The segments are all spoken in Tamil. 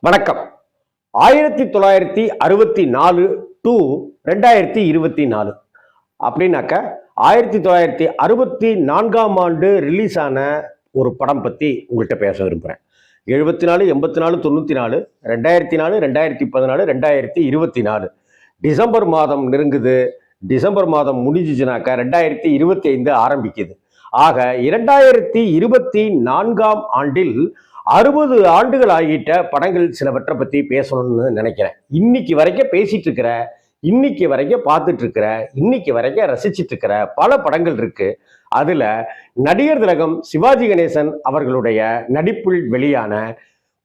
வணக்கம். 1964 டு 2024 அப்படின்னாக்க 1964ஆம் ஆண்டு ரிலீஸ் ஆன ஒரு படம் பத்தி உங்கள்கிட்ட பேச விரும்புகிறேன். 74, 84, 94, 2004, 2014, 2024 டிசம்பர் மாதம் நெருங்குது. டிசம்பர் மாதம் முடிஞ்சிச்சுனாக்கா 2025 ஆரம்பிக்குது. ஆக 2024ஆம் ஆண்டில் 60 ஆண்டுகள் ஆகிட்ட படங்கள் சிலவற்றை பத்தி பேசணும்னு நினைக்கிறேன். இன்னைக்கு வரைக்கும் பேசிட்டு இருக்கிற, இன்னைக்கு வரைக்கும் பார்த்துட்டு இருக்கிற, இன்னைக்கு வரைக்கும் ரசிச்சிட்டு இருக்கிற பல படங்கள் இருக்கு. அதுல நடிகர் திலகம் சிவாஜி கணேசன் அவர்களுடைய நடிப்பில் வெளியான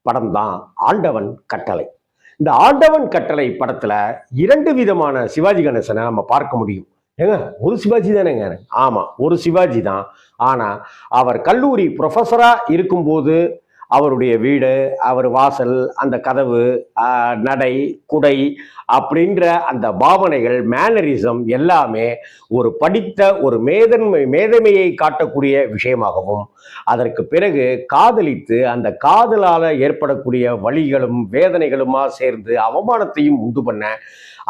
படம் தான் ஆண்டவன் கட்டளை. இந்த ஆண்டவன் கட்டளை படத்துல 2 விதமான சிவாஜி கணேசனை நம்ம பார்க்க முடியும். ஏங்க, ஒரு சிவாஜி தானேங்க? ஆமா, ஒரு சிவாஜி தான். ஆனா அவர் கல்லூரி ப்ரொஃபஸரா இருக்கும்போது அவருடைய வீடு, அவர் வாசல், அந்த கதவு, நடை, குடை அப்படின்ற அந்த பாவனைகள், மேனரிசம் எல்லாமே ஒரு படித்த ஒரு மேதமையை காட்டக்கூடிய விஷயமாகவும், அதற்கு பிறகு காதலித்து அந்த காதலால் ஏற்படக்கூடிய வலிகளும் வேதனைகளுமா சேர்ந்து அவமானத்தையும் உண்டு பண்ண,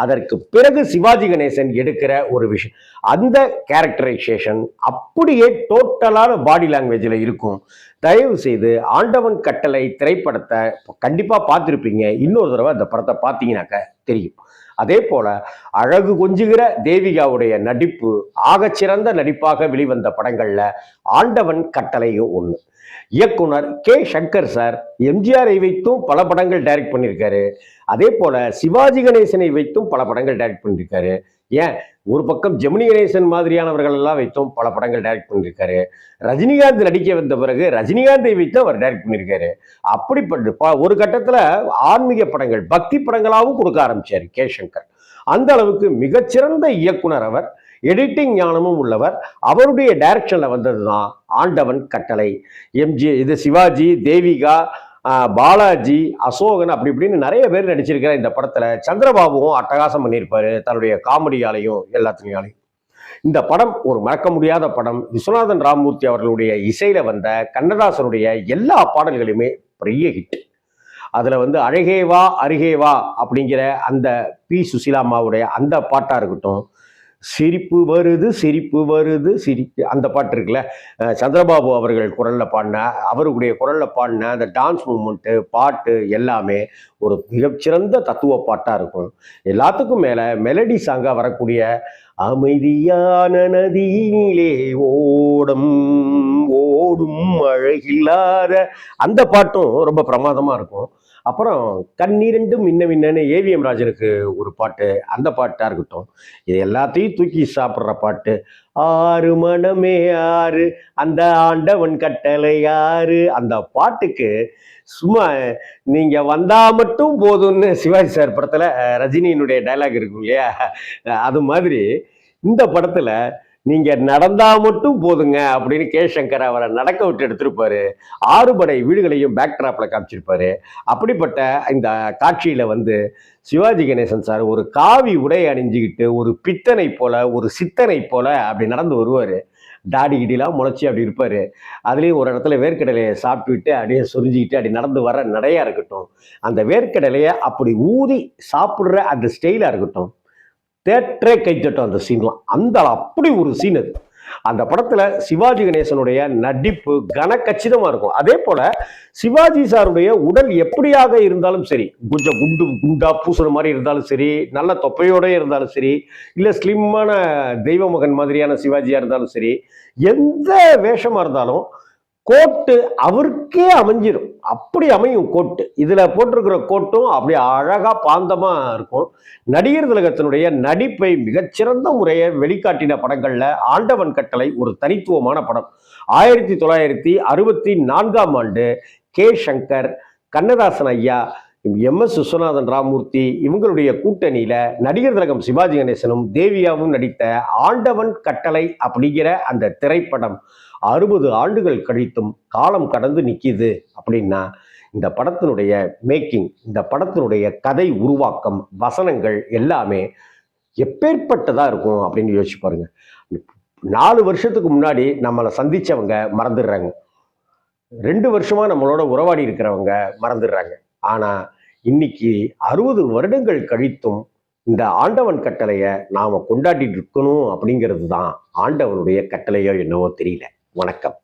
அதற்கு பிறகு சிவாஜி கணேசன் எடுக்கிற ஒரு விஷயம், அந்த கேரக்டரைசேஷன் அப்படியே டோட்டலான பாடி லாங்குவேஜில் இருக்கும். தயவு செய்து ஆண்டவன் கட்டளை திரைப்படத்தை கண்டிப்பா பார்த்துருப்பீங்க. இன்னொரு தடவை அந்த படத்தை பார்த்தீங்கன்னாக்க தெரியும். அதே போல அழகு கொஞ்சுகிற தேவிகாவுடைய நடிப்பு ஆகச்சிறந்த நடிப்பாக வெளிவந்த படங்கள்ல ஆண்டவன் கட்டளையும் ஒண்ணு. இயக்குனர் கே சங்கர் சார் எம்ஜிஆரை வைத்தும் பல படங்கள் டைரக்ட் பண்ணியிருக்காரு. அதே போல சிவாஜி கணேசனை வைத்தும் பல படங்கள் டைரக்ட் பண்ணியிருக்காரு. ஏன், ஒரு பக்கம் ஜெமினி கணேசன் மாதிரியானவர்கள் எல்லாம் வைத்தும் பல படங்கள் டைரக்ட் பண்ணியிருக்காரு. ரஜினிகாந்த் நடிக்க வந்த பிறகு ரஜினிகாந்தை வைத்து அவர் டைரக்ட் பண்ணியிருக்காரு. அப்படிப்பட்ட ஒரு கட்டத்துல ஆன்மீக படங்கள், பக்தி படங்களாகவும் கொடுக்க ஆரம்பிச்சாரு கே சங்கர். அந்த அளவுக்கு மிகச்சிறந்த இயக்குனர் அவர். எடிட்டிங் ஞானமும் உள்ளவர். அவருடைய டைரக்ஷன்ல வந்ததுதான் ஆண்டவன் கட்டளை. இது சிவாஜி, தேவிகா, பாலாஜி, அசோகன் அப்படி இப்படின்னு நிறைய பேர் நடிச்சிருக்கிற இந்த படத்துல சந்திரபாபுவும் அட்டகாசம் பண்ணியிருப்பாரு, தன்னுடைய காமெடியாலையும் எல்லாத்துலையும். இந்த படம் ஒரு மறக்க முடியாத படம். விஸ்வநாதன் ராமமூர்த்தி அவர்களுடைய இசையில வந்த கண்ணதாசனுடைய எல்லா பாடல்களுமே பெரிய ஹிட். அதுல அழகேவா அருகேவா அப்படிங்கிற அந்த பி சுசிலாமாவுடைய அந்த பாட்டா இருக்கட்டும், சிரிப்பு வருது சிரிப்பு வருது சிரிப்பு, அந்த பாட்டு இருக்குல்ல, சந்திரபாபு அவர்கள் குரல்ல பாடின, அவருடைய குரல்ல பாடின அந்த டான்ஸ் மூமெண்ட்டு, பாட்டு எல்லாமே ஒரு மிகச்சிறந்த தத்துவ பாட்டா இருக்கும். எல்லாத்துக்கும் மேல மெலடி சாங்கா வரக்கூடிய அமைதியான நதியிலே ஓடும் ஓடும் அழகில்லாத அந்த பாட்டும் ரொம்ப பிரமாதமா இருக்கும். அப்புறம் கண்ணீரெண்டும் மின்ன மின்னன்னு ஏவிஎம் ராஜனுக்கு ஒரு பாட்டு, அந்த பாட்டா இருக்கட்டும், இது எல்லாத்தையும் தூக்கி சாப்பிட்ற பாட்டு. ஆறு மனமே ஆறு, அந்த ஆண்டவன் கட்டளை யாரு, அந்த பாட்டுக்கு சும்மா நீங்க வந்தா மட்டும் போதும்னு சிவாஜி சார் படத்துல ரஜினியினுடைய டைலாக் இருக்கும் இல்லையா, அது மாதிரி இந்த படத்துல நீங்க நடந்தா மட்டும் போதுங்க அப்படின்னு கே சங்கர் அவரை நடக்க விட்டு எடுத்திருப்பாரு. 6 படை வீடுகளையும் பேக் டிராப்ல காமிச்சிருப்பாரு. அப்படிப்பட்ட இந்த காட்சியில சிவாஜி கணேசன் சார் ஒரு காவி உடை அணிஞ்சுக்கிட்டு ஒரு பித்தனை போல, ஒரு சித்தனை போல அப்படி நடந்து வருவாரு. தாடி கிடிலாம் முளைச்சி அப்படி இருப்பாரு. அதுலேயும் ஒரு இடத்துல வேர்க்கடலையை சாப்பிட்டுட்டு அப்படியே சொரிஞ்சிக்கிட்டு அப்படி நடந்து வர நடையா இருக்கட்டும், அந்த வேர்க்கடலையை அப்படி ஊதி சாப்பிட்ற அந்த ஸ்டைலா இருக்கட்டும், தேட்டரே கைத்தட்டும் அந்த சீன்லாம். அந்த அப்படி ஒரு சீன் அது. அந்த படத்துல சிவாஜி கணேசனுடைய நடிப்பு கனக்கச்சிதமா இருக்கும். அதே போல சிவாஜி சாருடைய உடல் எப்படியாக இருந்தாலும் சரி, கொஞ்சம் குண்டா பூசுற மாதிரி இருந்தாலும் சரி, நல்ல தொப்பையோட இருந்தாலும் சரி, இல்ல ஸ்லிம்மான தெய்வ மகன் மாதிரியான சிவாஜியா இருந்தாலும் சரி, எந்த வேஷமா இருந்தாலும் கோட்டு அவருக்கே அமைஞ்சிடும். அப்படி அமையும் கோட்டு. இதுல போட்டிருக்கிற கோட்டும் அப்படி அழகா பாந்தமா இருக்கும். நடிகர் திலகத்தினுடைய நடிப்பை மிகச்சிறந்த முறையை வெளிக்காட்டின படங்கள்ல ஆண்டவன் கட்டளை ஒரு தனித்துவமான படம். 1964ஆம் ஆண்டு கே சங்கர், கண்ணதாசன் ஐயா, எம்.எஸ். விஸ்வநாதன் ராமமூர்த்தி இவங்களுடைய கூட்டணியில நடிகர் திலகம் சிவாஜி கணேசனும் தேவியாவும் நடித்த ஆண்டவன் கட்டளை அப்படிங்கிற அந்த திரைப்படம் 60 ஆண்டுகள் கழித்தும் காலம் கடந்து நிற்கிது அப்படின்னா, இந்த படத்தினுடைய மேக்கிங், இந்த படத்தினுடைய கதை உருவாக்கம், வசனங்கள் எல்லாமே எப்பேற்பட்டதா இருக்கும் அப்படின்னு யோசிச்சு பாருங்க. 4 வருஷத்துக்கு முன்னாடி நம்மளை சந்திச்சவங்க மறந்துடுறாங்க. 2 வருஷமா நம்மளோட உறவாடி இருக்கிறவங்க மறந்துடுறாங்க. ஆனா இன்னைக்கு 60 வருடங்கள் கழித்தும் இந்த ஆண்டவன் கட்டளைய நாம கொண்டாடிட்டு இருக்கணும் அப்படிங்கிறது தான் ஆண்டவனுடைய கட்டளையோ என்னவோ தெரியல. வணக்கம்.